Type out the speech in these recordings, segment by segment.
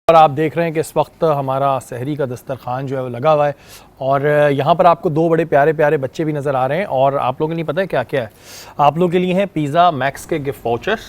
और आप देख रहे हैं कि इस वक्त हमारा सहरी का दस्तरखान जो है वो लगा हुआ है और यहाँ पर आपको दो बड़े प्यारे प्यारे बच्चे भी नज़र आ रहे हैं। और आप लोगों को नहीं पता है क्या क्या है। आप लोगों के लिए हैं पिज़्ज़ा मैक्स के गिफ्ट वाउचर्स।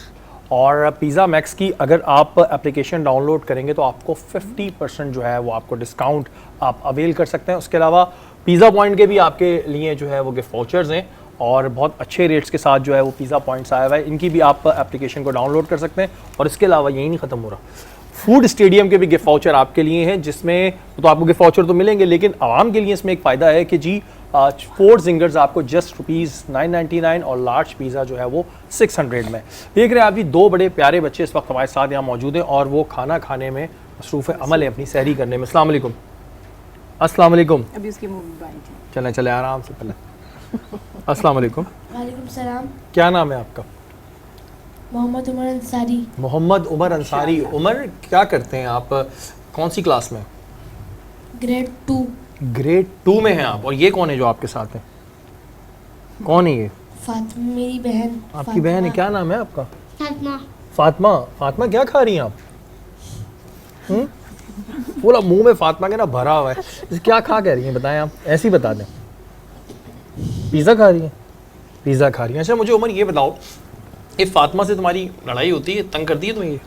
और पिज़्ज़ा मैक्स की अगर आप एप्लीकेशन डाउनलोड करेंगे तो आपको 50% जो है वो आपको डिस्काउंट आप अवेल कर सकते हैं। उसके अलावा पिज़्ज़ा पॉइंट के भी आपके लिए जो है वो गिफ्ट वाउचर्स हैं और बहुत अच्छे रेट्स के साथ जो है वो पिज़्ज़ा पॉइंट्स आया हुआ है। इनकी भी आप एप्लीकेशन को डाउनलोड कर सकते हैं। और इसके अलावा यही नहीं ख़त्म हो रहा, फूड स्टेडियम के भी गिफ्ट वाउचर आपके लिए हैं, जिसमें तो आपको गिफ्ट वाउचर तो मिलेंगे लेकिन आवाम के लिए इसमें एक फ़ायदा है कि जी 4 जिंगर्स आपको जस्ट ₹9.99 और लार्ज पिज़्ज़ा जो है वो 600 में। देख रहे हैं आप जी, दो बड़े प्यारे बच्चे इस वक्त हमारे साथ यहाँ मौजूद हैं और वो खाना खाने में मसरूफ़ अमल है, अपनी सहरी करने में। अस्सलाम वालेकुम। अस्सलाम वालेकुम। अभी उसकी मूवी चलें चलें आराम से पहले। अस्सलाम वालेकुम। वालेकुम सलाम। क्या नाम है आपका? मोहम्मद उमर अंसारी। मोहम्मद उमर अंसारी। उमर, क्या करते हैं आप, कौन सी क्लास में? ग्रेड 2। ग्रेड 2 में हैं आप। और ये कौन है जो आपके साथ है? कौन है ये? फातिमा, मेरी बहन। आपकी बहन है, क्या नाम है आपका? फातिमा। फातिमा। फातिमा क्या खा रही हैं आप? पूरा मुंह में फातिमा के ना भरा हुआ है। इसे क्या खा कह रही हैं बताएं आप, ऐसे ही बता दें। पिज़्ज़ा खा रही हैं? पिज़्ज़ा खा रही हैं। अच्छा मुझे उमर ये बताओ, ये फातिमा से तुम्हारी लड़ाई होती है, तंग करती है तुम्हें? ये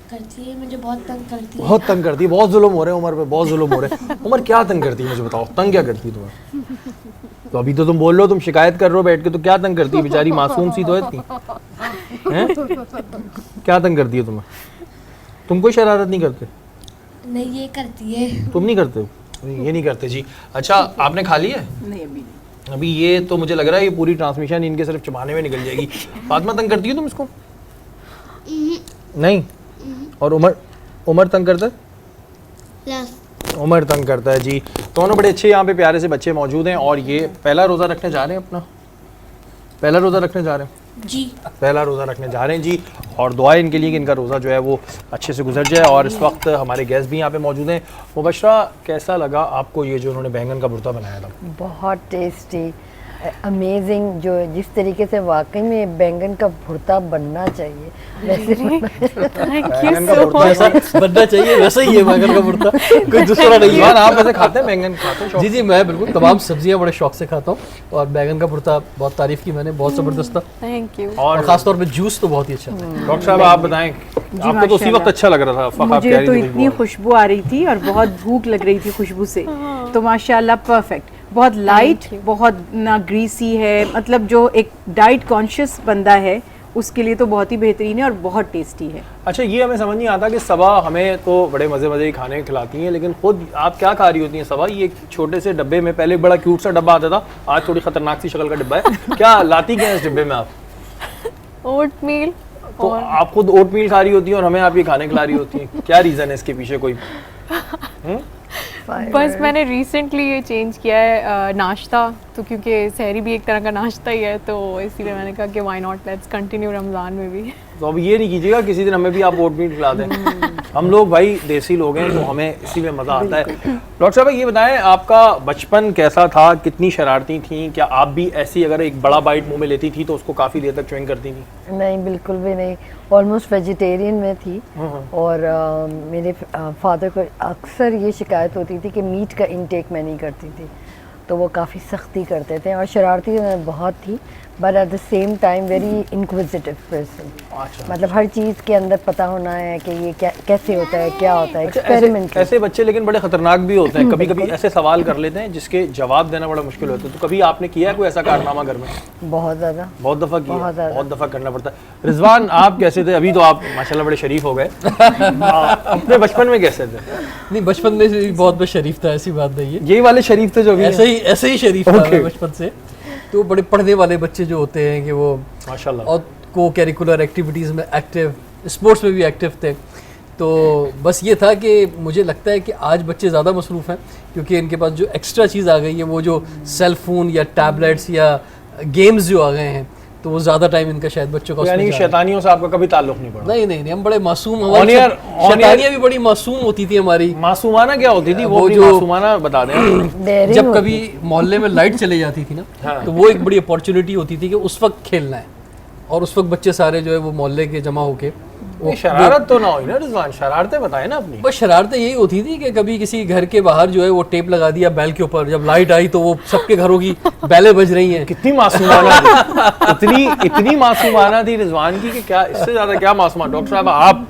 करती है, मुझे बहुत तंग करती है। बहुत तंग करती है, बहुत जुल्म हो रहे हैं उमर पे, बहुत जुल्म हो रहे हैं। उमर क्या तंग करती है मुझे बताओ, तंग क्या करती है तुम्हें? तो अभी तो तुम बोल रहे हो, तुम शिकायत कर रहे हो बैठ के, तो क्या तंग करती है? बेचारी मासूम सी तो है इतनी, हैं? क्या तंग करती है तुम्हें? तुम कोई शरारत नहीं करते? नहीं, ये करती है। तुम नहीं करते हो? ये नहीं करते जी। अच्छा आपने खा लिया है? नहीं, अभी नहीं। अभी ये तो मुझे लग रहा है ये पूरी ट्रांसमिशन इनके सिर्फ चबाने में निकल जाएगी। फातिमा तंग करती हो तुम इसको? नहीं। और उमर तंग करता है? उमर तंग करता है जी। दोनों बड़े अच्छे यहाँ पे प्यारे से बच्चे मौजूद हैं और ये पहला रोज़ा रखने जा रहे हैं अपना। पहला रोज़ा रखने जा रहे हैं जी। पहला रोज़ा रखने जा रहे हैं जी। और दुआ इनके लिए कि इनका रोज़ा जो है वो अच्छे से गुजर जाए। और इस वक्त हमारे गेस्ट भी यहाँ पे मौजूद हैं। मुबशरा, कैसा लगा आपको ये जो उन्होंने बैंगन का भुर्ता बनाया था? बहुत टेस्टी, अमेजिंग। जो जिस तरीके से वाकई में बैंगन का भुर्ता बनना चाहिए वैसे बैंगन का भुर्ता ऐसा बनना चाहिए, वैसा ही है बैंगन का भुर्ता, कोई दूसरा नहीं है। आप वैसे खाते हैं बैंगन? खाते हैं? जी जी, मैं बिल्कुल तमाम सब्जियां बड़े शौक से खाता हूँ और बैंगन का भुर्ता बहुत तारीफ की मैंने, बहुत ज़बरदस्त था। Thank you. और खासतौर पे जूस तो बहुत ही अच्छा था। डॉक्टर साहब आप बताएं, आपको तो उसी वक्त अच्छा लग रहा था, मुझे तो इतनी खुशबू आ रही थी और बहुत भूख लग रही थी खुशबू से, तो माशाल्लाह परफेक्ट। बहुत लाइट, बहुत ना ग्रीसी है, मतलब जो एक डाइट कॉन्शियस बंदा है उसके लिए तो बहुत ही बेहतरीन है और बहुत टेस्टी है। अच्छा ये हमें समझ नहीं आता कि सबा हमें तो बड़े मज़े मज़े खाने खिलाती हैं, लेकिन खुद आप क्या खा रही होती हैं सबा? ये एक छोटे से डब्बे में, पहले बड़ा क्यूट सा डब्बा आता था, आज थोड़ी खतरनाक सी शक्ल का डिब्बा है। क्या लाती क्या है इस डिब्बे में आप? ओटमील। तो आप खुद ओटमील खा रही होती हैं और हमें आप ये खाने खिला रही होती हैं, क्या रीज़न है इसके पीछे कोई? बस मैंने रिसेंटली ये चेंज किया है नाश्ता, तो क्योंकि सहरी भी एक तरह का नाश्ता ही है, तो इसीलिए मैंने कहा कि why not, let's continue Ramzan में भी। तो अब ये नहीं कीजिएगा किसी दिन हमें भी आप ओटमील खिला दें। हम लोग भाई देसी लोग हैं तो हमें इसी में मज़ा आता है। डॉक्टर साहब ये बताएं, आपका बचपन कैसा था? कितनी शरारती थी? क्या आप भी ऐसी अगर एक बड़ा बाइट मुंह में लेती थी तो उसको काफ़ी देर तक च्युइंग करती थी? नहीं, बिल्कुल भी नहीं। ऑलमोस्ट वेजिटेरियन में थी और मेरे फादर को अक्सर ये शिकायत होती थी कि मीट का इंटेक मैं नहीं करती थी, तो वो काफ़ी सख्ती करते थे और शरारती मैं बहुत थी, but at the same time very inquisitive person. मतलब हर चीज़ के अंदर पता होना है कि ये क्या, कैसे होता है, क्या होता है, एक्सपेरिमेंट। ऐसे बच्चे लेकिन बड़े खतरनाक भी होते हैं, कभी कभी ऐसे सवाल कर लेते हैं जिसके जवाब देना बड़ा मुश्किल होता है। तो कभी आपने किया है कोई ऐसा कारनामा घर में? बहुत ज़्यादा, बहुत दफ़ा किया, बहुत बहुत दफ़ा करना पड़ता है। रिजवान आप कैसे थे? अभी तो आप माशाल्लाह बड़े शरीफ हो गए, अपने बचपन में कैसे थे? नहीं, बचपन में से बहुत मैं शरीफ था, ऐसी बात नहीं है। यही वाले शरीफ थे जो भी ऐसे ही शरीफ था मैं बचपन से। तो बड़े पढ़ने वाले बच्चे जो होते हैं कि वो माशाल्लाह और को करिकुलर एक्टिविटीज़ में एक्टिव, स्पोर्ट्स में भी एक्टिव थे। तो बस ये था कि मुझे लगता है कि आज बच्चे ज़्यादा मसरूफ़ हैं क्योंकि इनके पास जो एक्स्ट्रा चीज़ आ गई है, वो जो सेल फ़ोन या टैबलेट्स या गेम्स जो आ गए हैं, तो वो ज़्यादा टाइम इनका शायद बच्चों का। यानी शैतानियों से आपका कभी ताल्लुक़ नहीं पड़ा? नहीं नहीं नहीं, हम बड़े मासूम, हमारी शैतानियाँ भी बड़ी मासूम होती थी हमारी। मासूमाना क्या होती थी? वो जो मासूमाना बता दें। जब कभी मोहल्ले में लाइट चली जाती थी ना, तो वो एक बड़ी अपॉर्चुनिटी होती थी कि उस वक्त खेलना है, और उस वक्त बच्चे सारे जो है वो मोहल्ले के जमा होके ये शरारत तो ना हो ना रिजवान, शरारतें बताए ना अपनी। बस शरारतें यही होती थी कि कभी किसी घर के बाहर जो है वो टेप लगा दिया बैल के ऊपर, जब लाइट आई तो वो सबके घरों की बैलें बज रही हैं। कितनी मासूमाना थी, इतनी मासूमाना थी रिजवान की कि क्या इससे ज्यादा क्या मासूमा। डॉक्टर साहब आप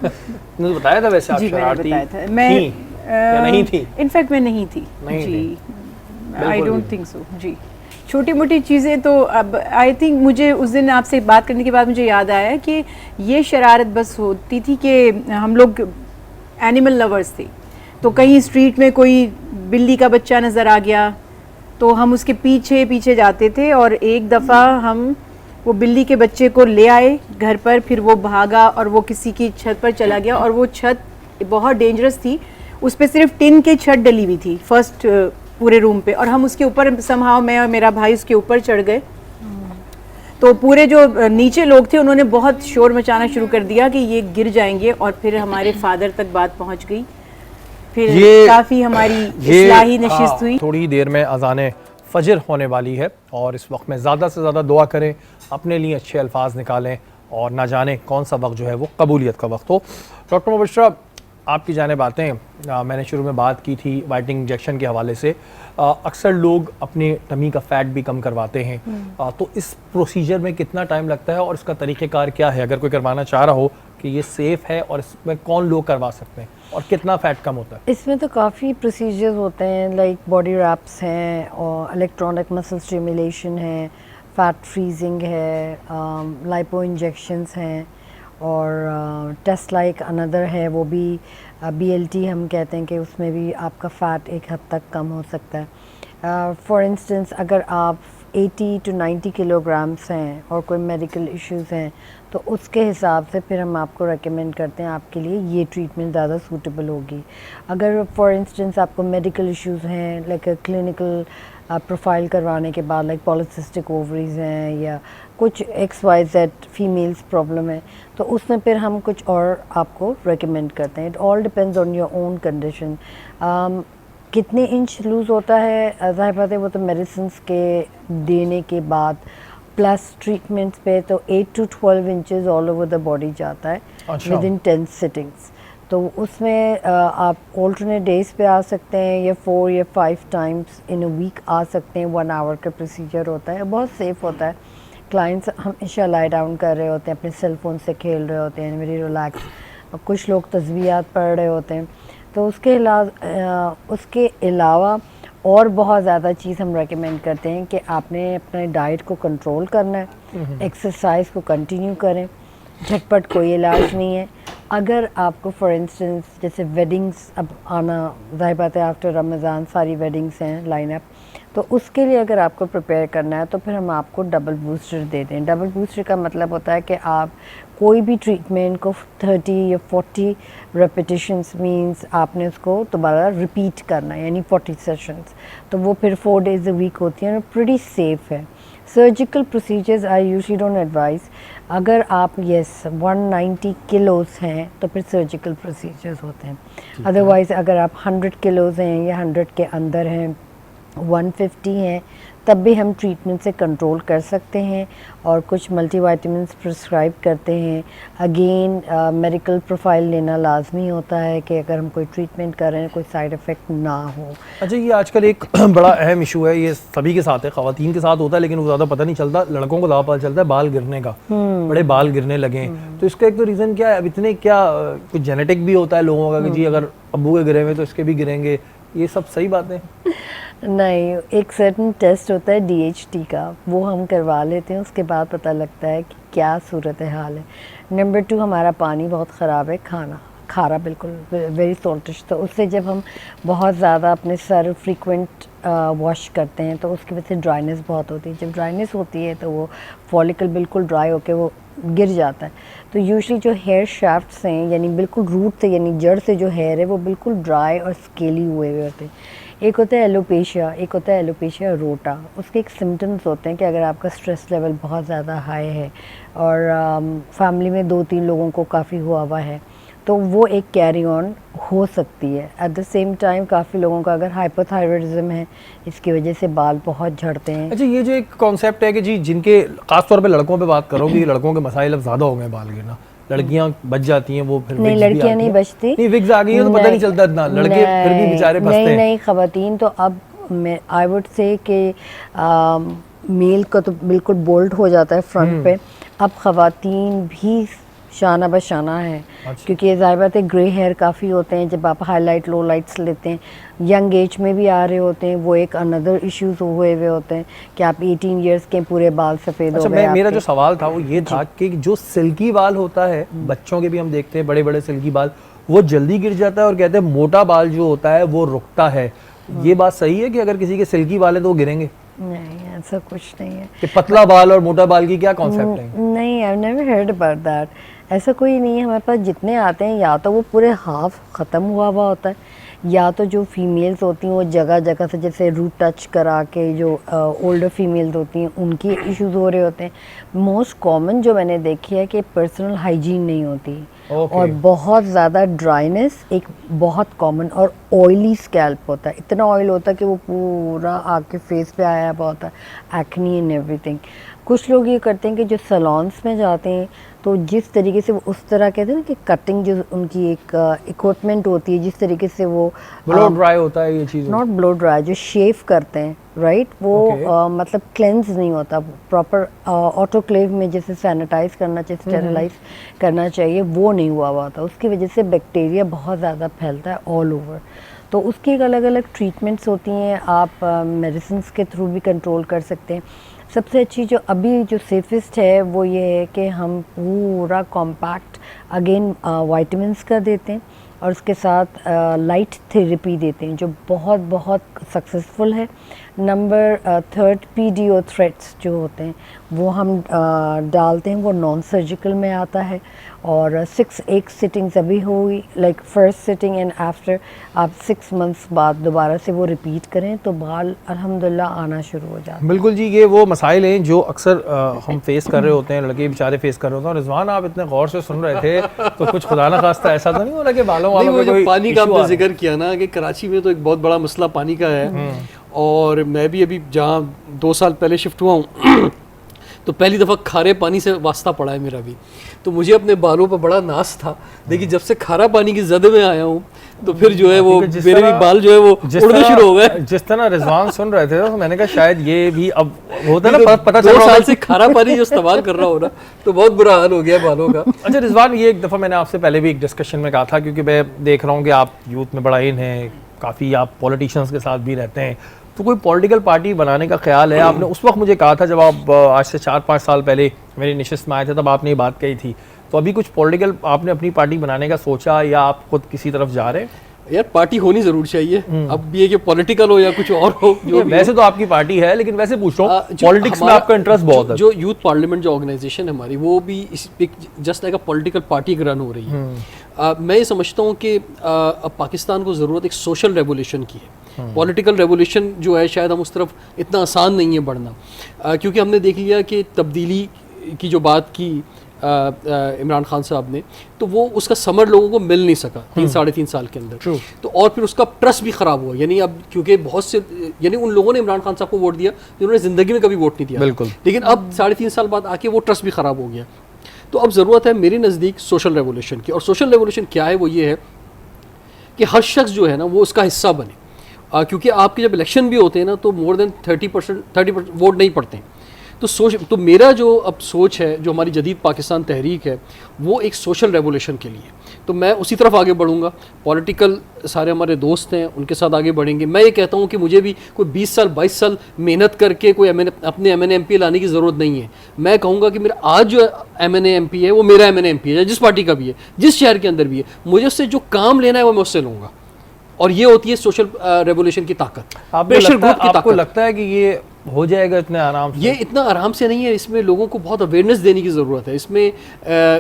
ने बताया था वैसे आप जी मैंने शरारती बताया था, मैं थी या नहीं थी? इनफैक्ट मैं नहीं थी नहीं जी, बिल्कुल आई भी डोंट थिंक सो जी। छोटी मोटी चीज़ें तो अब आई थिंक मुझे उस दिन आपसे बात करने के बाद मुझे याद आया कि ये शरारत बस होती थी कि हम लोग एनिमल लवर्स थे, तो कहीं स्ट्रीट में कोई बिल्ली का बच्चा नज़र आ गया तो हम उसके पीछे पीछे जाते थे, और एक दफ़ा हम वो बिल्ली के बच्चे को ले आए घर पर, फिर वो भागा और वो किसी की छत पर चला गया, और वो छत बहुत डेंजरस थी, उस पर सिर्फ टिन की छत डली हुई थी फर्स्ट पूरे रूम पे, और हम उसके ऊपर समहाव मैं और मेरा भाई उसके ऊपर चढ़ गए। तो पूरे जो नीचे लोग थे उन्होंने बहुत शोर मचाना शुरू कर दिया कि ये गिर जाएंगे, और फिर हमारे फादर तक बात पहुंच गई, फिर काफ़ी हमारी इस्लाही नशिस्त हुई। थोड़ी देर में अज़ान फजर होने वाली है और इस वक्त में ज़्यादा से ज़्यादा दुआ करें, अपने लिए अच्छे अल्फाज निकालें और ना जाने कौन सा वक्त जो है वो कबूलियत का वक्त हो। डॉक्टर मुबशरा आपकी जानिब आते हैं, मैंने शुरू में बात की थी वाइटनिंग इंजेक्शन के हवाले से, अक्सर लोग अपने टमी का फ़ैट भी कम करवाते हैं, तो इस प्रोसीजर में कितना टाइम लगता है और इसका तरीक़ेकार क्या है, अगर कोई करवाना चाह रहा हो कि ये सेफ़ है, और इसमें कौन लोग करवा सकते हैं और कितना फ़ैट कम होता है? इसमें तो काफ़ी प्रोसीजर्स होते हैं, लाइक बॉडी रैप्स हैं और इलेक्ट्रॉनिक मसल स्टिमुलेशन है, फ़ैट फ्रीजिंग है, लाइपो इंजेक्शंस हैं, और टेस्ट लाइक अनदर है, वो भी BLT हम कहते हैं कि उसमें भी आपका फ़ैट एक हद तक कम हो सकता है। फॉर इंस्टेंस अगर आप 80 to 90 किलोग्राम्स हैं और कोई मेडिकल इश्यूज़ हैं तो उसके हिसाब से फिर हम आपको रेकमेंड करते हैं आपके लिए ये ट्रीटमेंट ज़्यादा सूटेबल होगी। अगर फॉर इंस्टेंस आपको मेडिकल इश्यूज़ हैं, लाइक क्लिनिकल प्रोफाइल करवाने के बाद, लाइक पॉलीसिस्टिक ओवरीज हैं या कुछ XYZ फीमेल्स प्रॉब्लम है, तो उसमें फिर हम कुछ और आपको रेकमेंड करते हैं। It all depends on your own condition. कितने इंच लूज़ होता है ज़ाहिर बात है वो तो मेडिसिन्स के देने के बाद प्लस ट्रीटमेंट्स पे तो 8 to 12 inches all over the body जाता है विद इन 10 सिटिंग्स। तो उसमें आप ऑल्टरनेट डेज पे आ सकते हैं या 4 या 5 टाइम्स इन अ वीक आ सकते हैं। 1 आवर का प्रोसीजर होता है, बहुत सेफ़ होता है। क्लाइंट्स हमेशा लाई डाउन कर रहे होते हैं, अपने सेल फ़ोन से खेल रहे होते हैं, वेरी रिलैक्स, और कुछ लोग तस्वीरात पढ़ रहे होते हैं। तो उसके अलावा और बहुत ज़्यादा चीज़ हम रेकमेंड करते हैं कि आपने अपने डाइट को कंट्रोल करना है, एक्सरसाइज को कंटिन्यू करें, झटपट कोई इलाज नहीं है। अगर आपको फॉर इंस्टेंस जैसे वेडिंग्स अब आना ज़ाहिर बात है, आफ्टर रमज़ान सारी वेडिंग्स हैं लाइन अप, तो उसके लिए अगर आपको प्रिपेयर करना है तो फिर हम आपको डबल बूस्टर दे दें। डबल बूस्टर का मतलब होता है कि आप कोई भी ट्रीटमेंट को 30 या 40 रेपिटेशंस मींस आपने उसको दोबारा रिपीट करना है, यानी 40 सेशंस, तो वो फिर 4 डेज़ अ वीक होती हैं और प्रीटी सेफ़ है। Surgical procedures I usually don't advice. अगर आप 190 किलोज़ हैं तो फिर सर्जिकल प्रोसीजर्स होते हैं। अदरवाइज़ अगर आप 100 किलोज़ हैं या 100 के अंदर हैं, 150 हैं, तब भी हम ट्रीटमेंट से कंट्रोल कर सकते हैं और कुछ मल्टीविटामिन्स प्रिस्क्राइब करते हैं। अगेन मेडिकल प्रोफाइल लेना लाजमी होता है कि अगर हम कोई ट्रीटमेंट कर रहे हैं कोई साइड इफ़ेक्ट ना हो। अच्छा, ये आजकल एक बड़ा अहम इशू है, ये सभी के साथ है, ख़वातीन के साथ होता है लेकिन वो ज़्यादा पता नहीं चलता, लड़कों को ज़्यादा पता चलता है बाल गिरने का, बड़े बाल गिरने लगे। तो इसका एक तो रीज़न क्या है? अब इतने क्या कुछ जेनेटिक भी होता है लोगों का कि जी अगर अब्बू के गिरे हुए तो इसके भी गिरेंगे, ये सब सही बातें? नहीं, एक सर्टन टेस्ट होता है DHT का, वो हम करवा लेते हैं, उसके बाद पता लगता है कि क्या सूरत हाल है। नंबर 2, हमारा पानी बहुत ख़राब है, खाना खारा बिल्कुल वेरी सॉल्टिश, तो उससे जब हम बहुत ज़्यादा अपने सर फ्रीक्वेंट वॉश करते हैं तो उसकी वजह से ड्राइनेस बहुत होती है। जब ड्राइनेस होती है तो वो फॉलिकल बिल्कुल ड्राई होकर वो गिर जाता है। तो यूजुअली जो हेयर शाफ्ट्स हैं, यानी बिल्कुल रूट से यानी जड़ से जो हेयर है वो बिल्कुल ड्राई और स्केली हुए होते हैं। एक होता है एलोपेशिया, एक होता है एलोपेशिया रोटा। उसके एक सिम्टम्स होते हैं कि अगर आपका स्ट्रेस लेवल बहुत ज़्यादा हाई है और फैमिली में 2-3 लोगों को काफ़ी हुआ है तो वो एक कैरी ऑन हो सकती है। एट द सेम टाइम काफ़ी लोगों का अगर हाइपोथायरॉयडिज्म है, इसकी वजह से बाल बहुत झड़ते हैं। अच्छा, ये जो एक कॉन्सेप्ट है कि जी जिनके ख़ास तौर पे लड़कों पे बात करो कि लड़कों के मसाइल अब ज़्यादा हो गए बाल गिरना, लड़कियां बच जाती हैं, वो फिर नहीं, wigs भी लड़कियां आती नहीं हैं। बचती। नहीं, विग्स आ गई है तो पता नहीं चलता इतना, लड़के फिर भी बेचारे फंसते नहीं हैं। नहीं, खवातीन तो अब मैं आई वुड से कि मेल का तो बिल्कुल बोल्ड हो जाता है फ्रंट पे, अब खवातीन भी शाना बशाना है। अच्छा। क्योंकि ज़ाहिर बात है ग्रे हेयर काफ़ी होते हैं, जब आप हाईलाइट लो लाइट्स लेते हैं, यंग एज में भी आ रहे होते हैं, वो एक अनदर इश्यूज हुए हुए होते हैं कि आप 18 इयर्स के पूरे बाल सफ़ेद अच्छा, हो गए मेरा आपके। जो सवाल था वो ये था कि जो सिल्की बाल होता है, बच्चों के भी हम देखते हैं बड़े बड़े सिल्की बाल, वो जल्दी गिर जाता है और कहते हैं मोटा बाल जो होता है वो रुकता है। ये बात सही है कि अगर किसी के सिल्की बाल है तो वो गिरेंगे? नहीं, ऐसा कुछ नहीं है। कि पतला बाल और मोटा बाल की क्या कॉन्सेप्ट है? नहीं, I never heard about that. ऐसा कोई नहीं है। हमारे पास जितने आते हैं या तो वो पूरे हाफ ख़त्म हुआ हुआ होता है, या तो जो फीमेल्स होती हैं वो जगह जगह से जैसे रूट टच करा के जो ओल्डर फीमेल्स होती हैं उनकी इश्यूज हो रहे होते हैं। मोस्ट कॉमन जो मैंने देखी है कि पर्सनल हाइजीन नहीं होती और बहुत ज़्यादा ड्राइनेस एक बहुत कॉमन, और ऑयली स्कैल्प होता है, इतना ऑयल होता है कि वो पूरा आपके फेस पे आया हुआ होता है, एक्नी एंड एवरीथिंग। कुछ लोग ये करते हैं कि जो सैलून्स में जाते हैं तो जिस तरीके से वो उस तरह कहते हैं ना कि कटिंग जो उनकी एक इक्विपमेंट होती है, जिस तरीके से वो ब्लो ड्राई होता है ये चीज़? नॉट ब्लो ड्राई, जो शेव करते हैं राइट, वो Okay. मतलब क्लेंस नहीं होता प्रॉपर, ऑटोक्लेव में जैसे सैनिटाइज करना चाहिए, स्टेरिलाइज करना चाहिए, वो नहीं हुआ हुआ था। उसकी वजह से बैक्टीरिया बहुत ज़्यादा फैलता है ऑल ओवर। तो उसकी एक अलग अलग ट्रीटमेंट्स होती हैं, आप मेडिसिन के थ्रू भी कंट्रोल कर सकते हैं। सबसे अच्छी जो अभी जो सेफेस्ट है वो ये है कि हम पूरा कॉम्पैक्ट अगेन वाइटामिन्स का देते हैं और उसके साथ लाइट थेरेपी देते हैं जो बहुत बहुत सक्सेसफुल है। नंबर 3 PDO थ्रेड्स जो होते हैं वो हम डालते हैं, वो नॉन सर्जिकल में आता है। और 6 सिटिंग्स अभी हुई, like first sitting and after आप 6 मंथ्स बाद दोबारा से वो रिपीट करें तो बाल अल्हम्दुलिल्लाह आना शुरू हो जाता है। बिल्कुल जी, ये वो मसाइल हैं जो अक्सर हम फेस कर रहे होते हैं, लड़के बेचारे फेस कर रहे होते हैं। और रिजवान आप इतने गौर से सुन रहे थे तो कुछ खुदा ना खास्ता ऐसा तो नहीं हो रहा कि बालों नहीं, वालों वो पे जो कोई पानी का issue आपने आ रहा है? जिक्र किया ना कि कराची में तो एक बहुत बड़ा मसला पानी का है, और मैं भी अभी जहाँ 2 साल पहले शिफ्ट हुआ हूँ तो पहली दफ़ा खारे पानी से वास्ता पड़ा है मेरा भी, तो मुझे अपने बालों पर बड़ा नाज था। देखिए जब से खारा पानी की जद में आया हूँ तो फिर जो है वो मेरे भी बाल जो है वो उड़ने शुरू हो गए। जिस तरह रिजवान सुन रहे थे तो मैंने कहा शायद ये भी अब होता है ना, पता चल 2 रहा साल होगा से खारा पानी जो इस्तेमाल कर रहा हो ना तो बहुत बुरा हाल हो गया बालों का। अच्छा रिजवान, ये एक दफ़ा मैंने आपसे पहले भी एक डिस्कशन में कहा था, क्योंकि मैं देख रहा हूँ कि आप यूथ में बड़ा इन हैं, काफ़ी आप पॉलिटिशियंस के साथ भी रहते हैं, तो कोई पॉलिटिकल पार्टी बनाने का ख्याल है? आपने उस वक्त मुझे कहा था जब आप आज से 4-5 साल पहले मेरी नशिस्त में आए थे, तब आपने ये बात कही थी। तो अभी कुछ पॉलिटिकल आपने अपनी पार्टी बनाने का सोचा या आप खुद किसी तरफ जा रहे हैं? यार पार्टी होनी जरूर चाहिए, अब ये कि पॉलिटिकल हो या कुछ और हो जो भी वैसे हो। तो आपकी पार्टी है, लेकिन वैसे पूछ रहा हूँ जो पॉलिटिक्स में हमारा- आपका इंटरेस्ट बहुत है। जो यूथ पार्लियामेंट जो ऑर्गेनाइजेशन है हमारी, वो भी just like a political party run हो रही है। मैं ये समझता हूँ कि अब पाकिस्तान को ज़रूरत एक सोशल रेवोल्यूशन की है। पॉलिटिकल रेवोल्यूशन जो है शायद हम उस तरफ इतना आसान नहीं है बढ़ना, क्योंकि हमने देख लिया कि तब्दीली की जो बात की इमरान खान साहब ने, तो वो उसका समर लोगों को मिल नहीं सका 3-3.5 साल के अंदर। तो और फिर उसका ट्रस्ट भी ख़राब हुआ, यानी अब क्योंकि बहुत से यानी उन लोगों ने इमरान खान साहब को वोट दिया जिन्होंने ज़िंदगी में कभी वोट नहीं दिया, बिल्कुल। लेकिन अब 3.5 साल बाद आके वो ट्रस्ट भी ख़राब हो गया। तो अब ज़रूरत है मेरे नज़दीक सोशल रेवोल्यूशन की, और सोशल रेवोल्यूशन क्या है? वो ये है कि हर शख्स जो है ना वो उसका हिस्सा बने, क्योंकि आपके जब इलेक्शन भी होते हैं ना तो मोर देन 30% वोट नहीं पड़ते हैं। तो मेरा जो अब सोच है, जो हमारी जदीद पाकिस्तान तहरीक है, वो एक सोशल रेवोल्यूशन के लिए, तो मैं उसी तरफ आगे बढ़ूंगा। पॉलिटिकल सारे हमारे दोस्त हैं, उनके साथ आगे बढ़ेंगे। मैं ये कहता हूँ कि मुझे भी कोई 20 साल 22 साल मेहनत करके कोई अपने MNA MP लाने की ज़रूरत नहीं है। मैं कहूँगा कि मेरा आज जो MNA MP है वो मेरा MNA MP है, जिस पार्टी का भी है, जिस शहर के अंदर भी है, मुझे उससे जो काम लेना है वो मैं उससे लूँगा। और ये होती है सोशल रेवोल्यूशन की ताकत, प्रेशर ग्रुप की आपको ताकत। लगता है कि ये हो जाएगा इतने आराम से? ये इतना आराम से नहीं है, इसमें लोगों को बहुत अवेयरनेस देने की ज़रूरत है,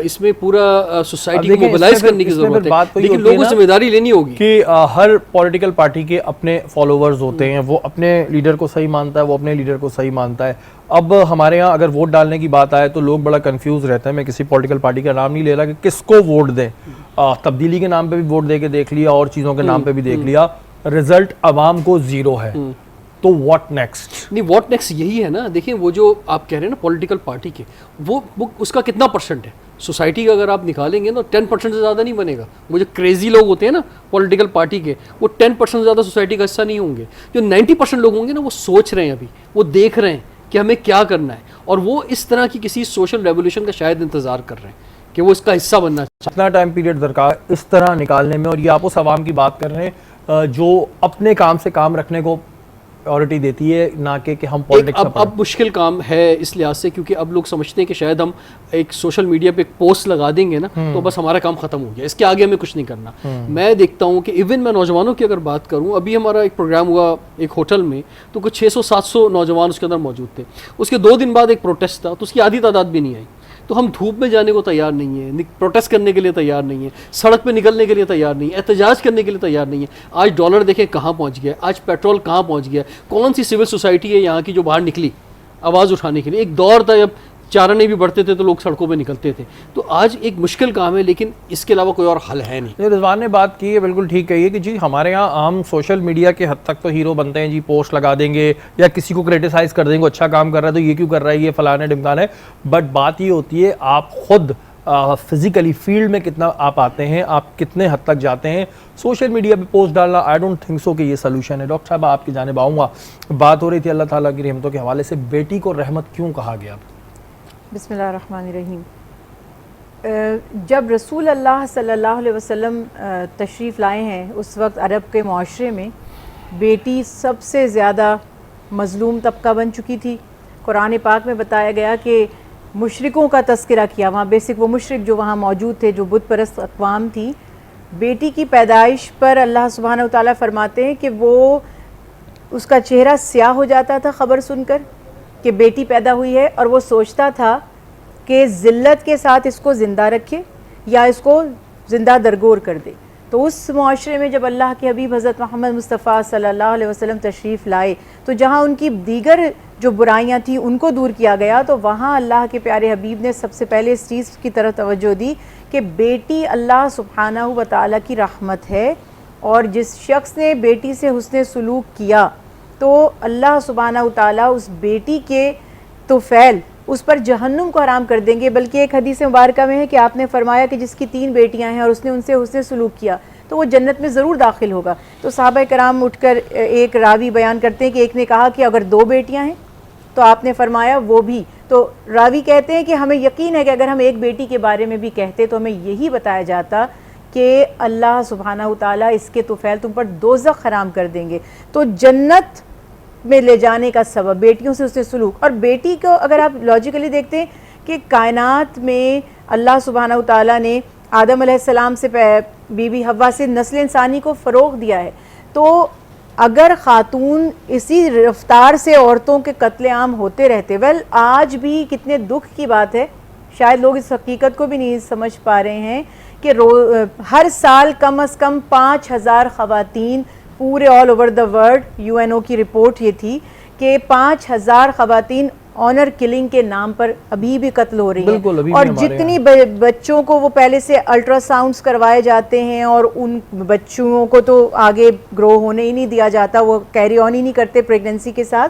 इसमें पूरा सोसाइटी को मोबिलाइज करने की ज़रूरत है, लेकिन लोगों को जिम्मेदारी लेनी होगी कि हर पॉलिटिकल पार्टी के अपने फॉलोअर्स होते हैं, वो अपने लीडर को सही मानता है, वो अपने लीडर को सही मानता है। अब हमारे यहाँ अगर वोट डालने की बात आए तो लोग बड़ा कंफ्यूज रहते हैं। मैं किसी पॉलिटिकल पार्टी का नाम नहीं ले रहा कि किसको वोट दें। तब्दीली के नाम पे भी वोट दे के देख लिया और चीज़ों के नाम पे भी देख लिया, रिजल्ट आवाम को 0 है। तो व्हाट नेक्स्ट? नहीं, व्हाट नेक्स्ट यही है ना। देखिए वो जो आप कह रहे हैं ना पॉलिटिकल पार्टी के, वो उसका कितना % है? सोसाइटी का अगर आप निकालेंगे ना 10% से ज़्यादा नहीं बनेगा। वो जो क्रेजी लोग होते हैं ना पॉलिटिकल पार्टी के, वो 10% से ज़्यादा सोसाइटी का हिस्सा नहीं होंगे। जो 90% लोग होंगे ना, वो सोच रहे हैं, अभी वो देख रहे हैं कि हमें क्या करना है, और वो इस तरह की किसी सोशल रेवोल्यूशन का शायद इंतज़ार कर रहे हैं कि वो इसका हिस्सा बनना चाहिए। कितना टाइम पीरियड दरकार इस तरह निकालने में, और ये आप उस आवाम की बात कर रहे हैं जो अपने काम से काम रखने को प्रायोरिटी देती है, ना कि हम पॉलिटिक्स में अब मुश्किल काम है इस लिहाज से, क्योंकि अब लोग समझते हैं कि शायद हम एक सोशल मीडिया पे एक पोस्ट लगा देंगे ना तो बस हमारा काम खत्म हो गया, इसके आगे हमें कुछ नहीं करना। मैं देखता हूँ कि इवन मैं नौजवानों की अगर बात करूँ, अभी हमारा एक प्रोग्राम हुआ एक होटल में, तो कुछ 600-700 नौजवान उसके अंदर मौजूद थे। उसके 2 दिन बाद एक प्रोटेस्ट था, तो उसकी आधी तादाद भी नहीं आई। तो हम धूप में जाने को तैयार नहीं है, प्रोटेस्ट करने के लिए तैयार नहीं है, सड़क पे निकलने के लिए तैयार नहीं है, एहतजाज करने के लिए तैयार नहीं है। आज डॉलर देखें कहाँ पहुँच गया, आज पेट्रोल कहाँ पहुँच गया, कौन सी सिविल सोसाइटी है यहाँ की जो बाहर निकली आवाज़ उठाने के लिए। एक दौर था जब चाराने भी बढ़ते थे तो लोग सड़कों पे निकलते थे। तो आज एक मुश्किल काम है, लेकिन इसके अलावा कोई और हल है नहीं। जो रिजवान ने बात की है बिल्कुल ठीक कही है कि जी हमारे यहाँ आम सोशल मीडिया के हद तक तो हीरो बनते हैं जी, पोस्ट लगा देंगे या किसी को क्रिटिसाइज कर देंगे, अच्छा काम कर रहा है तो ये क्यों कर रहा है, ये फलाने ढिमकाने। बट बात ये होती है आप खुद फिजिकली फील्ड में कितना आप आते हैं, आप कितने हद तक जाते हैं। सोशल मीडिया पे पोस्ट डालना आई डोंट थिंक सो कि ये सोल्यूशन है। डॉक्टर साहब आपकी जानिब आऊँगा, बात हो रही थी अल्लाह ताला की रहमतों के हवाले से, बेटी को रहमत क्यों कहा गया? बिस्मिल्लाहिर्रहमानिर्रहीम। जब रसूल अल्लाह सल्लल्लाहु अलैहि वसल्लम तशरीफ़ लाए हैं, उस वक्त अरब के माशरे में बेटी सबसे ज़्यादा मज़लूम तबका बन चुकी थी। कुरान पाक में बताया गया कि मुशरिकों का तस्करा किया, वहाँ बेसिक वो मुशरिक जो वहाँ मौजूद थे, जो बुत परस्त अक़वाम थी। बेटी की पैदाइश पर अल्लाह सुब्हानहू तआला फरमाते हैं कि वो उसका चेहरा स्याह हो जाता था ख़बर सुनकर कि बेटी पैदा हुई है, और वो सोचता था कि ज़िल्लत के साथ इसको ज़िंदा रखे या इसको ज़िंदा दरगोर कर दे। तो उस मुआशरे में जब अल्लाह के हबीब हज़रत मोहम्मद मुस्तफ़ा सल्लल्लाहु अलैहि वसल्लम तशरीफ़ लाए, तो जहाँ उनकी दीगर जो बुराइयाँ थी उनको दूर किया गया, तो वहाँ अल्लाह के प्यारे हबीब ने सबसे पहले इस चीज़ की तरफ तवज्जो दी कि बेटी अल्लाह सुब्हानहू व तआला की रहमत है, और जिस शख्स ने बेटी से हुस्ने सुलूक किया तो अल्लाह सुब्हानहू तआला उस बेटी के तुफ़ैल उस पर जहन्नुम को हराम कर देंगे। बल्कि एक हदीस मुबारका में है कि आपने फरमाया कि जिसकी 3 बेटियां हैं और उसने उनसे हुस्ने सुलूक किया तो वो जन्नत में ज़रूर दाखिल होगा। तो सहाबा कराम उठकर एक रावी बयान करते हैं कि एक ने कहा कि अगर 2 बेटियां हैं, तो आपने फरमाया वो भी। तो रावी कहते हैं कि हमें यकीन है कि अगर हम एक बेटी के बारे में भी कहते तो हमें यही बताया जाता कि अल्लाह सुब्हानहू तआला इसके तुफ़ैल तुम पर दोज़ख हराम कर देंगे। तो जन्नत में ले जाने का सबब बेटियों से उससे सुलूक। और बेटी को अगर आप लॉजिकली देखते हैं कि कायनात में अल्लाह सुब्हानहू तआला ने आदम अलैहिस्सलाम से बीबी हव्वा से नस्ल इंसानी को फ़रोग़ दिया है, तो अगर ख़ातून इसी रफ्तार से औरतों के कत्ले आम होते रहते, आज भी कितने दुख की बात है, शायद लोग इस हकीकत को भी नहीं समझ पा रहे हैं कि हर साल कम अज़ कम 5000 ख़वातीन पूरे all over the world, UNO की रिपोर्ट ये थी कि 5000 ख़वातीन ऑनर किलिंग के नाम पर अभी भी कत्ल हो रही है। और जितनी बच्चों को वो पहले से अल्ट्रासाउंड्स करवाए जाते हैं और उन बच्चों को तो आगे ग्रो होने ही नहीं दिया जाता, वो कैरी ऑन ही नहीं करते प्रेगनेंसी के साथ।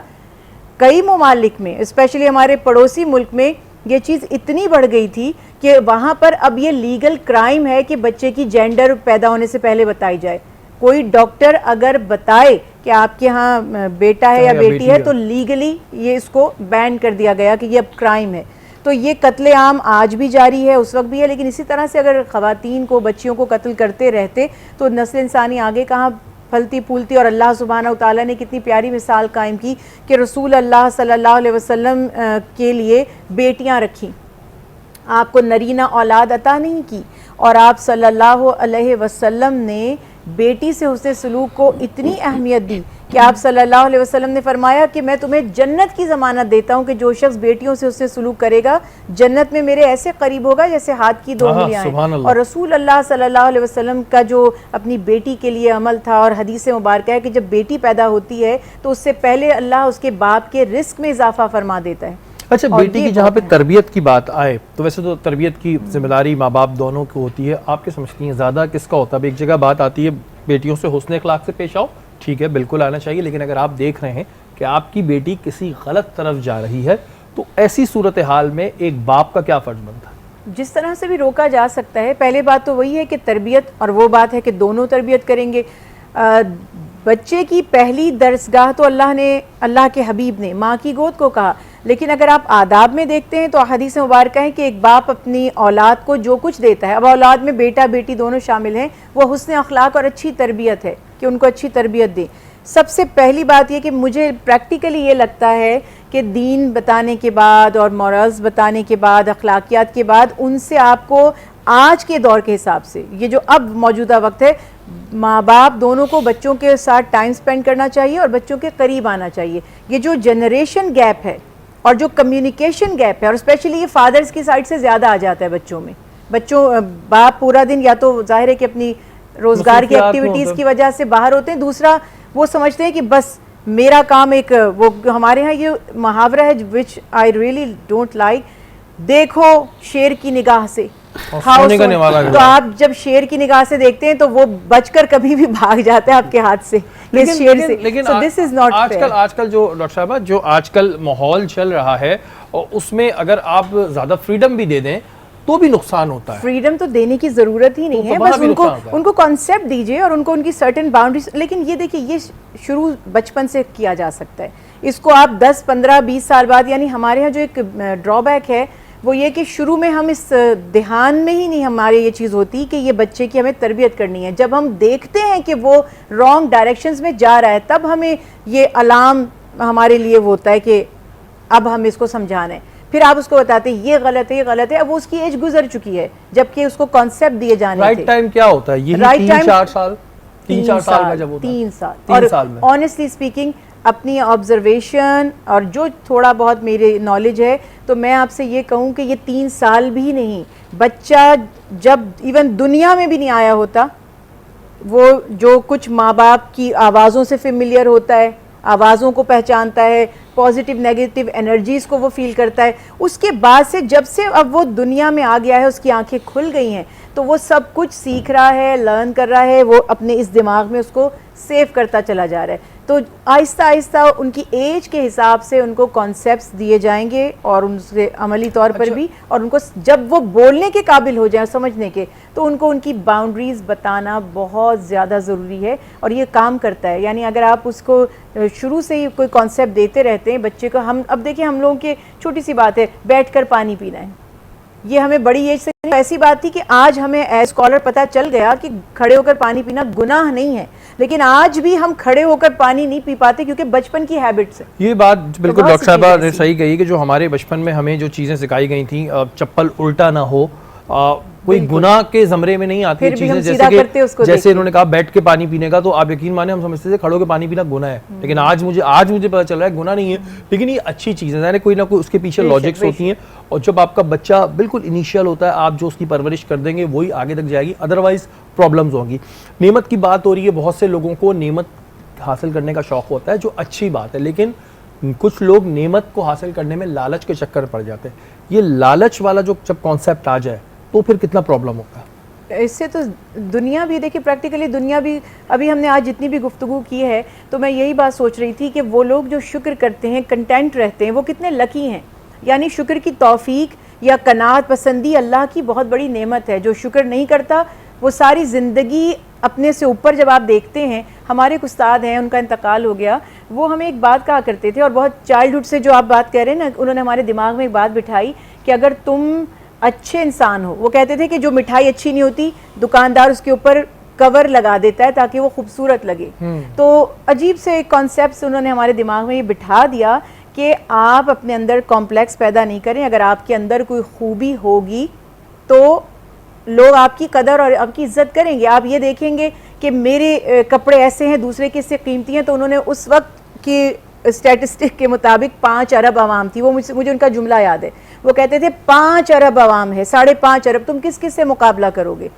कई ममालिक में, स्पेशली हमारे पड़ोसी मुल्क में, ये चीज़ इतनी बढ़ गई थी कि वहाँ पर अब ये लीगल क्राइम है कि बच्चे की जेंडर पैदा होने से पहले बताई जाए। कोई डॉक्टर अगर बताए कि आपके यहाँ बेटा है या बेटी है, तो लीगली ये इसको बैन कर दिया गया कि ये अब क्राइम है। तो ये कत्ले आम आज भी जारी है, उस वक्त भी है। लेकिन इसी तरह से अगर ख़वातीन को, बच्चियों को कत्ल करते रहते तो नस्ल इंसानी आगे कहाँ फलती फूलती। और अल्लाह सुब्हानहू तआला ने कितनी प्यारी मिसाल कायम की कि रसूल अल्लाह सल्लल्लाहु अलैहि वसल्लम के लिए बेटियाँ रखी, आपको नरीना औलाद अता नहीं की, और आप सल्लल्लाहु अलैहि वसल्लम ने बेटी से हुस्ने सलूक को इतनी अहमियत दी कि आप सल्लल्लाहु अलैहि वसल्लम ने फरमाया कि मैं तुम्हें जन्नत की ज़मानत देता हूँ कि जो शख्स बेटियों से हुस्ने सलूक करेगा जन्नत में मेरे ऐसे करीब होगा जैसे हाथ की 2 उंगलियां हैं। और रसूल अल्लाह सल्लल्लाहु अलैहि वसल्लम का जो अपनी बेटी के लिए अमल था, और हदीस मुबारक है कि जब बेटी पैदा होती है तो उससे पहले अल्लाह उसके बाप के रिस्क में इजाफा फरमा देता है। अच्छा, बेटी की जहाँ पे तरबियत की बात आए तो वैसे तो तरबियत की जिम्मेदारी माँ बाप दोनों की होती है, आप क्या समझती हैं ज़्यादा किसका होता है? एक जगह बात आती है बेटियों से हुस्न अखलाक से पेश आओ, ठीक है, बिल्कुल आना चाहिए, लेकिन अगर आप देख रहे हैं कि आपकी बेटी किसी गलत तरफ जा रही है तो ऐसी सूरत हाल में एक बाप का क्या फ़र्ज बनता है? जिस तरह से भी रोका जा सकता है, पहले बात तो वही है कि तरबियत, और वो बात है कि दोनों तरबियत करेंगे। बच्चे की पहली दरसगाह तो अल्लाह के हबीब ने माँ की गोद को कहा, लेकिन अगर आप आदाब में देखते हैं तो हदीस मुबारक है कि एक बाप अपनी औलाद को जो कुछ देता है, अब औलाद में बेटा बेटी दोनों शामिल हैं, वो हुस्न अखलाक और अच्छी तरबियत है कि उनको अच्छी तरबियत दें। सबसे पहली बात ये कि मुझे प्रैक्टिकली ये लगता है कि दीन बताने के बाद और मॉरल्स बताने के बाद, अखलाकियात के बाद, उनसे आपको आज के दौर के हिसाब से, ये जो अब मौजूदा वक्त है, माँ बाप दोनों को बच्चों के साथ टाइम स्पेंड करना चाहिए और बच्चों के करीब आना चाहिए। ये जो जनरेशन गैप है और जो कम्युनिकेशन गैप है, और स्पेशली ये फादर्स की साइड से ज़्यादा आ जाता है बच्चों में। बाप पूरा दिन या तो जाहिर है कि अपनी रोज़गार की एक्टिविटीज़ की वजह से बाहर होते हैं, दूसरा वो समझते हैं कि बस मेरा काम एक, वो हमारे यहाँ ये मुहावरा है विच आई रियली डोंट लाइक, देखो शेर की निगाह से तो आप जब शेर की निगाह से देखते हैं तो वो बचकर कभी भी भाग जाता है आपके हाथ से, इस शेर से। लेकिन दिस इज नॉट फेयर। आजकल जो डॉक्टर साहब, जो आजकल माहौल चल रहा है, और उसमें अगर आप ज्यादा फ्रीडम भी दे दें तो भी नुकसान होता है। फ्रीडम तो देने की जरूरत ही नहीं है, बस उनको कॉन्सेप्ट दीजिए और उनको उनकी सर्टेन बाउंड्रीज। लेकिन ये देखिए, ये शुरू बचपन से किया जा सकता है, इसको आप 10, 15, 20 साल बाद, यानी हमारे यहाँ जो एक ड्रॉबैक है वो ये कि शुरू में हम इस ध्यान में ही नहीं हमारे ये चीज़ होती कि ये बच्चे की हमें तरबियत करनी है। जब हम देखते हैं कि वो रॉन्ग डायरेक्शंस में जा रहा है, तब हमें ये अलार्म हमारे लिए वो होता है कि अब हम इसको समझाना है। फिर आप उसको बताते हैं ये गलत है, ये गलत है, अब वो उसकी एज गुजर चुकी है, जबकि उसको कॉन्सेप्ट दिए जाने थे। राइट टाइम क्या होता है? ये राइट टाइम 3-4 साल, 3-4 साल का जब होता है, 3 साल। 3 साल में ऑनेस्टली स्पीकिंग, अपनी ऑब्जर्वेशन और जो थोड़ा बहुत मेरे नॉलेज है, तो मैं आपसे ये कहूँ कि ये 3 साल भी नहीं, बच्चा जब इवन दुनिया में भी नहीं आया होता, वो जो कुछ माँ बाप की आवाज़ों से फेमिलियर होता है, आवाज़ों को पहचानता है, पॉजिटिव नेगेटिव एनर्जीज़ को वो फील करता है, उसके बाद से जब से अब वो दुनिया में आ गया है, उसकी आंखें खुल गई हैं, तो वो सब कुछ सीख रहा है, लर्न कर रहा है, वो अपने इस दिमाग में उसको सेव करता चला जा रहा है। तो आहिस्ता आहिस्ता उनकी एज के हिसाब से उनको कॉन्सेप्ट्स दिए जाएंगे और उनसे अमली तौर पर भी, और उनको जब वो बोलने के काबिल हो जाए, समझने के, तो उनको उनकी बाउंड्रीज बताना बहुत ज़्यादा ज़रूरी है, और ये काम करता है। यानी अगर आप उसको शुरू से ही कोई कॉन्सेप्ट देते रहते हैं बच्चे को, हम अब देखिए, हम लोगों की छोटी सी बात है बैठकर पानी पीना है, ये हमें बड़ी एज से ऐसी बात थी कि आज हमें एज स्कॉलर पता चल गया कि खड़े होकर पानी पीना गुनाह नहीं है, लेकिन आज भी हम खड़े होकर पानी नहीं पी पाते क्योंकि बचपन की हैबिट्स है। ये बात बिल्कुल डॉक्टर साहबा ने सही कही कि जो हमारे बचपन में हमें जो चीज़ें सिखाई गई थी, चप्पल उल्टा ना हो, कोई गुनाह के जमरे में नहीं आती चीजें, जैसे इन्होंने कहा बैठ के पानी पीने का, तो आप यकीन माने हम समझते थे खड़े होकर पानी पीना गुनाह है, लेकिन आज मुझे पता चल रहा है गुनाह नहीं है, लेकिन ये अच्छी चीज़ है, कोई ना कोई उसके पीछे लॉजिक्स होती हैं। और जब आपका बच्चा बिल्कुल इनिशियल होता है, आप जो उसकी परवरिश कर देंगे वही आगे तक जाएगी, अदरवाइज प्रॉब्लम्स होंगी। नेमत की बात हो रही है, बहुत से लोगों को नेमत हासिल करने का शौक होता है, जो अच्छी बात है, लेकिन कुछ लोग नेमत को हासिल करने में लालच के चक्कर पड़ जाते हैं। ये लालच वाला जो जब कॉन्सेप्ट आ जाए तो फिर कितना प्रॉब्लम होता है। इससे तो दुनिया भी देखिए, प्रैक्टिकली दुनिया भी, अभी हमने आज जितनी भी गुफ्तगू की है, तो मैं यही बात सोच रही थी कि वो लोग जो शुक्र करते हैं, कंटेंट रहते हैं, वो कितने लकी हैं। यानी शुक्र की तौफीक या कनात पसंदी अल्लाह की बहुत बड़ी नेमत है। जो शुक्र नहीं करता वो सारी ज़िंदगी अपने से ऊपर, जब आप देखते हैं, हमारे एक उस्ताद हैं, उनका इंतकाल हो गया, वो हमें एक बात कहा करते थे, और बहुत चाइल्डहुड से जो आप बात कह रहे हैं ना, उन्होंने हमारे दिमाग में एक बात बिठाई कि अगर तुम अच्छे इंसान हो, वो कहते थे कि जो मिठाई अच्छी नहीं होती, दुकानदार उसके ऊपर कवर लगा देता है ताकि वो खूबसूरत लगे। तो अजीब से एक कॉन्सेप्ट उन्होंने हमारे दिमाग में ये बिठा दिया कि आप अपने अंदर कॉम्प्लेक्स पैदा नहीं करें, अगर आपके अंदर कोई खूबी होगी तो लोग आपकी कदर और आपकी इज्जत करेंगे। आप ये देखेंगे कि मेरे कपड़े ऐसे हैं, दूसरे के इससे कीमती हैं, तो उन्होंने उस वक्त की स्टैटिस्टिक के मुताबिक 5 अरब आवाम थी, वो मुझे उनका जुमला याद है, वो कहते थे 5 अरब आवाम है, 5.5 अरब, तुम किस किस से मुकाबला करोगे?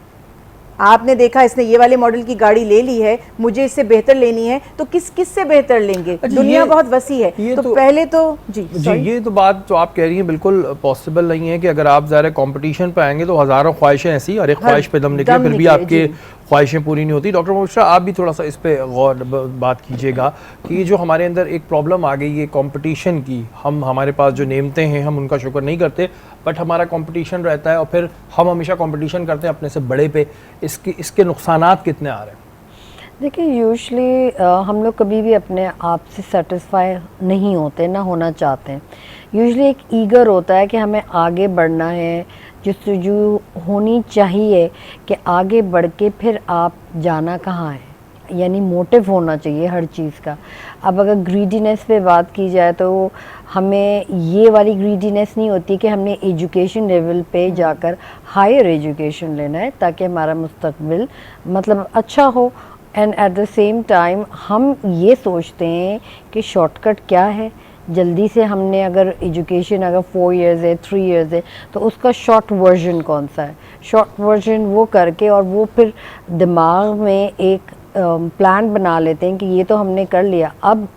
आपने देखा इसने ये वाले मॉडल की गाड़ी ले ली है, मुझे इससे बेहतर लेनी है, तो किस किस से बेहतर लेंगे? दुनिया बहुत वसी है। तो पहले तो जी ये तो बात जो आप कह रही हैं बिल्कुल पॉसिबल नहीं है कि अगर आप ज़रा कंपटीशन पे आएंगे तो हज़ारों ख्वाहिशें ऐसी, और एक ख्वाहिश पे दम निकले, फिर भी आपके ख्वाहिशें पूरी नहीं होती। डॉक्टर मोबशरा, आप भी थोड़ा सा इस पे गौर बात कीजिएगा कि जो हमारे अंदर एक प्रॉब्लम आ गई है कंपटीशन की, हमारे पास जो नेमतें हैं हम उनका शुक्र नहीं करते, बट हमारा कंपटीशन रहता है और फिर हम हमेशा कंपटीशन करते हैं अपने से बड़े पे। इसके नुकसानात कितने आ रहे हैं? देखिए, यूजुअली हम लोग कभी भी अपने आप से सेटिस्फाई नहीं होते, ना होना चाहते हैं। यूजुअली एक ईगर होता है कि हमें आगे बढ़ना है, जस्तजू होनी चाहिए कि आगे बढ़ के फिर आप जाना कहाँ है, यानी मोटिव होना चाहिए हर चीज़ का। अब अगर ग्रीडीनेस पे बात की जाए तो हमें ये वाली ग्रीडीनेस नहीं होती कि हमने एजुकेशन लेवल पे जाकर हायर एजुकेशन लेना है ताकि हमारा मुस्तकबिल मतलब अच्छा हो, and at the same time हम ये सोचते हैं कि शॉर्टकट क्या है। जल्दी से हमने अगर एजुकेशन अगर 4 इयर्स है, 3 इयर्स है, तो उसका शॉर्ट वर्जन कौन सा है, शॉर्ट वर्जन वो करके और वो फिर दिमाग में एक प्लान बना लेते हैं कि ये तो हमने कर लिया, अब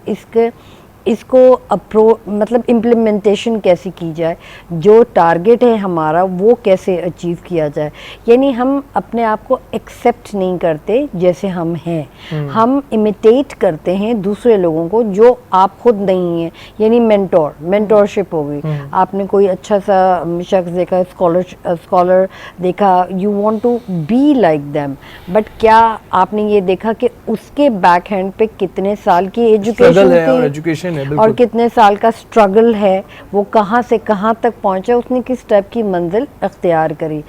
इसको मतलब इम्प्लीमेंटेशन कैसे की जाए, जो टारगेट है हमारा वो कैसे अचीव किया जाए। यानी हम अपने आप को एक्सेप्ट नहीं करते जैसे हम हैं, हम इमिटेट करते हैं दूसरे लोगों को जो आप खुद नहीं हैं। यानी मेंटोरशिप हो गई, आपने कोई अच्छा सा शख्स देखा, स्कॉलर देखा, you want to be like them, but क्या आपने ये देखा कि उसके बैक हैंड पे कितने साल की एजुकेशन और कितने साल का स्ट्रगल है, वो कहाँ से कहाँ तक पहुँचा, उसने किस टाइप की मंजिल अख्तियार करी।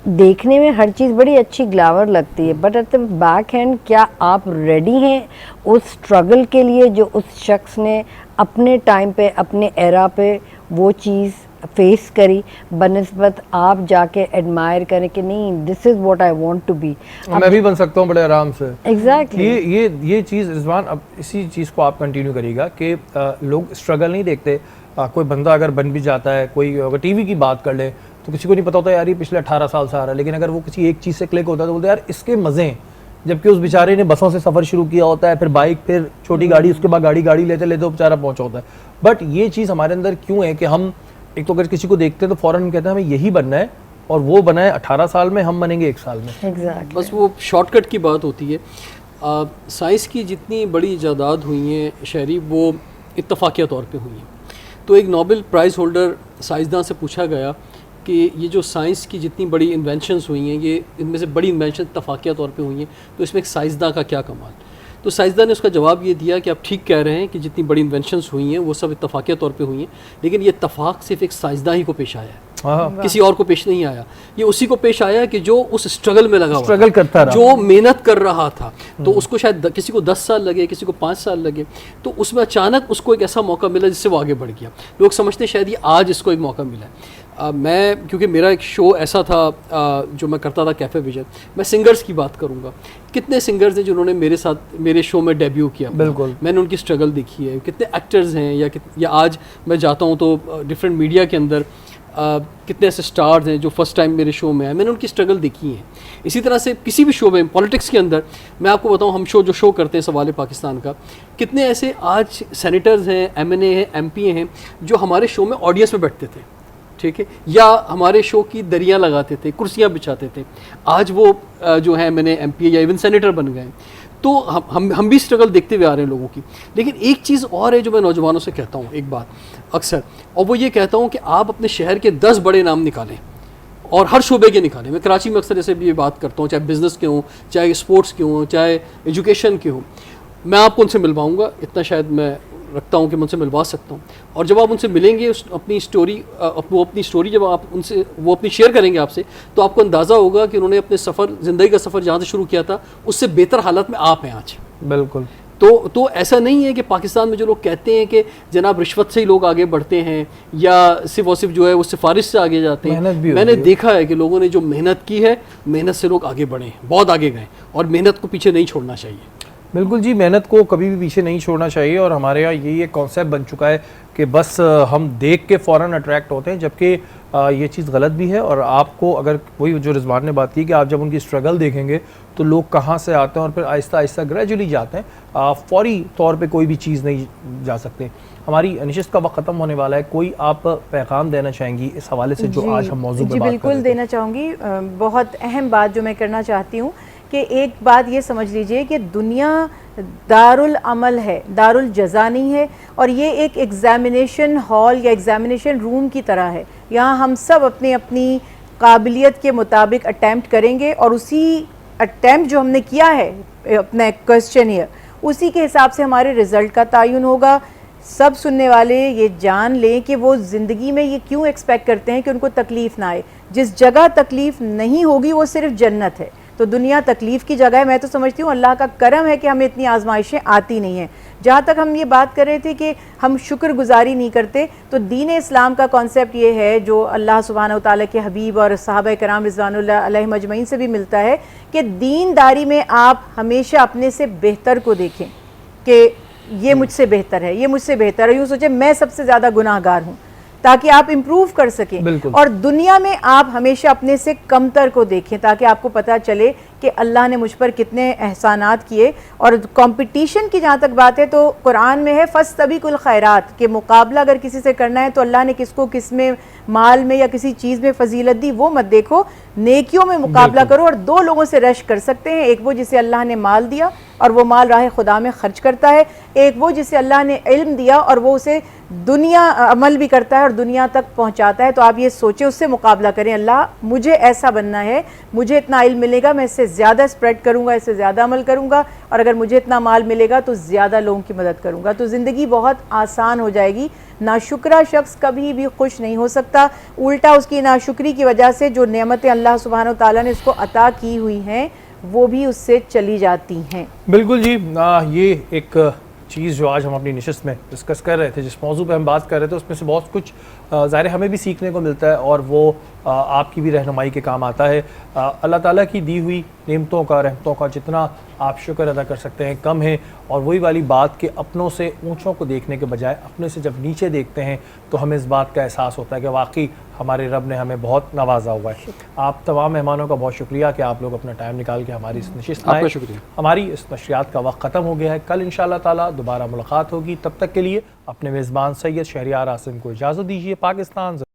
देखने में हर चीज़ बड़ी अच्छी ग्लैमर लगती है, but at the back and क्या आप रेडी हैं उस स्ट्रगल के लिए जो उस शख्स ने अपने टाइम पे, अपने एरा पे वो चीज़ फेस करी, बनिस्बत आप जाके एडमायर करें कि नहीं this is what I want to be, मैं भी बन सकता हूँ बड़े आराम से। एग्जैक्टली ये चीज़ रिजवान, अब इसी चीज़ को आप कंटिन्यू करिएगा कि लोग स्ट्रगल नहीं देखते। कोई बंदा अगर बन भी जाता है, कोई अगर टीवी की बात कर ले तो किसी को नहीं पता होता यार ये पिछले 18 साल से आ रहा है, लेकिन अगर वो किसी एक चीज़ से क्लिक होता है तो बोलते यार इसके मज़े हैं, जबकि उस बेचारे ने बसों से सफ़र शुरू किया होता है, फिर बाइक, फिर छोटी गाड़ी, उसके बाद गाड़ी लेते लेते वो बेचारा पहुँचा होता है। बट ये चीज़ हमारे अंदर क्यों है कि हम एक तो अगर किसी को देखते हैं तो फ़ौरन हम कहते हैं हमें यही बनना है, और वो बना है 18 साल में, हम बनेंगे 1 साल में। एग्जैक्टली बस वो शॉर्टकट की बात होती है। साइंस की जितनी बड़ी इजादात हुई हैं शहरी, वो इत्तफाकिया तौर पे हुई हैं। तो एक नोबेल प्राइज़ होल्डर साइंसदान से पूछा गया कि ये जो साइंस की जितनी बड़ी इन्वेंशंस हुई हैं, ये इनमें से बड़ी इन्वेंशन इत्तफाकिया तौर पे हुई हैं, तो इसमें एक साइंसदान का क्या कमाल। तो साइंसदान ने उसका जवाब ये दिया कि आप ठीक कह रहे हैं कि जितनी बड़ी इन्वेंशंस हुई हैं वो सब इत्तफाकिया तौर पे हुई हैं, लेकिन ये इत्तफाक सिर्फ एक साइंसदान ही को पेश आया है, किसी और को पेश नहीं आया। ये उसी को पेश आया कि जो उस स्ट्रगल में लगा स्ट्रगल करता रहा, जो मेहनत कर रहा था। तो उसको शायद किसी को 10 साल लगे, किसी को 5 साल लगे, तो उसमें अचानक उसको एक ऐसा मौका मिला जिससे वो आगे बढ़ गया। लोग समझते हैं शायद ये आज इसको एक मौका मिला है। मैं, क्योंकि मेरा एक शो ऐसा था जो मैं करता था, कैफ़े विजन, मैं सिंगर्स की बात करूंगा। कितने सिंगर्स हैं जिन्होंने मेरे साथ मेरे शो में डेब्यू किया, बिल्कुल मैंने उनकी स्ट्रगल देखी है। कितने एक्टर्स हैं या आज मैं जाता हूँ तो डिफरेंट मीडिया के अंदर कितने ऐसे स्टार्स हैं जो फर्स्ट टाइम मेरे शो में आए, मैंने उनकी स्ट्रगल देखी है। इसी तरह से किसी भी शो में, पॉलिटिक्स के अंदर मैं आपको बताऊं, हम जो शो करते हैं सवाल पाकिस्तान का, कितने ऐसे आज सेनेटर्स हैं, MNA हैं, MP हैं जो हमारे शो में ऑडियंस में बैठते थे, ठीक है, या हमारे शो की दरियाँ लगाते थे, कुर्सियाँ बिछाते थे, आज वो जो है MNA, MP या इवन सेनेटर बन गए। तो हम भी स्ट्रगल देखते हुए आ रहे हैं लोगों की। लेकिन एक चीज़ और है जो मैं नौजवानों से कहता हूँ एक बात अक्सर, और वो ये कहता हूँ कि आप अपने शहर के 10 बड़े नाम निकालें और हर शोबे के निकालें। मैं कराची में अक्सर ऐसे भी ये बात करता हूँ, चाहे बिज़नेस के हों, चाहे स्पोर्ट्स के हों, चाहे एजुकेशन के हों, मैं आपको उनसे मिलवाऊँगा, इतना शायद मैं रखता हूँ कि मैं उनसे मिलवा सकता हूँ। और जब आप उनसे मिलेंगे, अपनी स्टोरी जब आप उनसे वो अपनी शेयर करेंगे आपसे, तो आपको अंदाज़ा होगा कि उन्होंने अपने ज़िंदगी का सफ़र जहाँ से शुरू किया था उससे बेहतर हालत में आप हैं आज। बिल्कुल। तो ऐसा नहीं है कि पाकिस्तान में जो लोग कहते हैं कि जनाब रिश्वत से ही लोग आगे बढ़ते हैं या सिर्फ और सिर्फ जो है वो सिफारिश से आगे जाते हैं। मैंने देखा है कि लोगों ने जो मेहनत की है, मेहनत से लोग आगे बढ़े, बहुत आगे गए, और मेहनत को पीछे नहीं छोड़ना चाहिए। बिल्कुल जी, मेहनत को कभी भी पीछे नहीं छोड़ना चाहिए। और हमारे यहाँ यही एक कॉन्सेप्ट बन चुका है कि बस हम देख के फ़ौरन अट्रैक्ट होते हैं, जबकि ये चीज़ गलत भी है। और आपको अगर वही जो रिजवान ने बात की कि आप जब उनकी स्ट्रगल देखेंगे तो लोग कहाँ से आते हैं और फिर आहिस्ता आहिस्ता ग्रेजुअली जाते हैं, फौरी तौर पे कोई भी चीज़ नहीं जा सकते। हमारी नशिस्त का वक्त ख़त्म होने वाला है, कोई आप पैगाम देना चाहेंगी इस हवाले से जो आज हम मौजूद जी बिल्कुल देना चाहूँगी। बहुत अहम बात जो मैं करना चाहती हूँ कि एक बात ये समझ लीजिए कि दुनिया दारुल अमल है, दारुल जज़ा नहीं है, और ये एक एग्ज़ामिनेशन हॉल या एग्ज़ामिनेशन रूम की तरह है। यहाँ हम सब अपनी अपनी काबिलियत के मुताबिक अटैम्प्ट करेंगे और उसी अटैम्प्ट जो हमने किया है अपना क्वेश्चन ईयर, उसी के हिसाब से हमारे रिज़ल्ट का तयन होगा। सब सुनने वाले ये जान लें कि वो ज़िंदगी में ये क्यों एक्सपेक्ट करते हैं कि उनको तकलीफ़ ना आए। जिस जगह तकलीफ़ नहीं होगी वो सिर्फ जन्नत है। तो दुनिया तकलीफ़ की जगह है। मैं तो समझती हूँ अल्लाह का करम है कि हमें इतनी आजमाइशें आती नहीं हैं। जहाँ तक हम ये बात कर रहे थे कि हम शुक्रगुजारी नहीं करते, तो दीन इस्लाम का कॉन्सेप्ट ये है जो अल्लाह सुब्हानहू तआला के हबीब और सहाबा कराम रिज़वानुल्लाह अलैहिम अजमईन से भी मिलता है कि दीनदारी में आप हमेशा अपने से बेहतर को देखें कि ये मुझसे बेहतर है, ये मुझसे बेहतर है। यूँ सोचे मैं सबसे ज़्यादा गुनाहगार हूँ, ताकि आप इम्प्रूव कर सकें। और दुनिया में आप हमेशा अपने से कमतर को देखें ताकि आपको पता चले कि अल्लाह ने मुझ पर कितने एहसानात किए। और कंपटीशन की जहाँ तक बात है तो कुरान में है फस्तबिकुल खैरात, के मुकाबला अगर किसी से करना है तो अल्लाह ने किसको किस में, माल में या किसी चीज़ में फजीलत दी वो मत देखो, नेकियों में मुकाबला करो। और दो लोगों से रश कर सकते हैं, एक वो जिसे अल्लाह ने माल दिया और वो माल राह खुदा में खर्च करता है, एक वो जिसे अल्लाह ने इल्म दिया और वो उसे दुनिया अमल भी करता है और दुनिया तक पहुंचाता है। तो आप ये सोचें, उससे मुकाबला करें, अल्लाह मुझे ऐसा बनना है, मुझे इतना इल्म मिलेगा, मैं इससे ज़्यादा स्प्रेड करूँगा, इससे ज़्यादा अमल करूँगा, और अगर मुझे इतना माल मिलेगा तो ज़्यादा लोगों की मदद करूँगा। तो ज़िंदगी बहुत आसान हो जाएगी। नाशुक्रा शख्स कभी भी खुश नहीं हो सकता, उल्टा उसकी नाशुक्री की वजह से जो नेमतें अल्लाह सुब्हानहू तआला ने उसको अता की हुई हैं वो भी उससे चली जाती हैं। बिल्कुल जी। ये एक चीज़ जो आज हम अपनी निशिस्त में डिस्कस कर रहे थे, जिस मौजू पे हम बात कर रहे थे, उसमें से बहुत कुछ ज़ाहिर हमें भी सीखने को मिलता है और वो आपकी भी रहनुमाई के काम आता है। अल्लाह ताला की दी हुई नेमतों का, रहमतों का जितना आप शुक्र अदा कर सकते हैं कम है। और वही वाली बात कि अपनों से ऊंचों को देखने के बजाय अपने से जब नीचे देखते हैं तो हमें इस बात का एहसास होता है कि वाकई हमारे रब ने हमें बहुत नवाजा हुआ है। आप तमाम मेहमानों का बहुत शुक्रिया कि आप लोग अपना टाइम निकाल के हमारी इस नशिस्त में आए। शुक्रिया। हमारी इस नशरियात का वक्त ख़त्म हो गया है। कल इंशाअल्लाह ताला दोबारा मुलाकात होगी। तब तक के लिए अपने मेज़बान सैयद शहरियार आसिम को इजाज़त दीजिए। पाकिस्तान।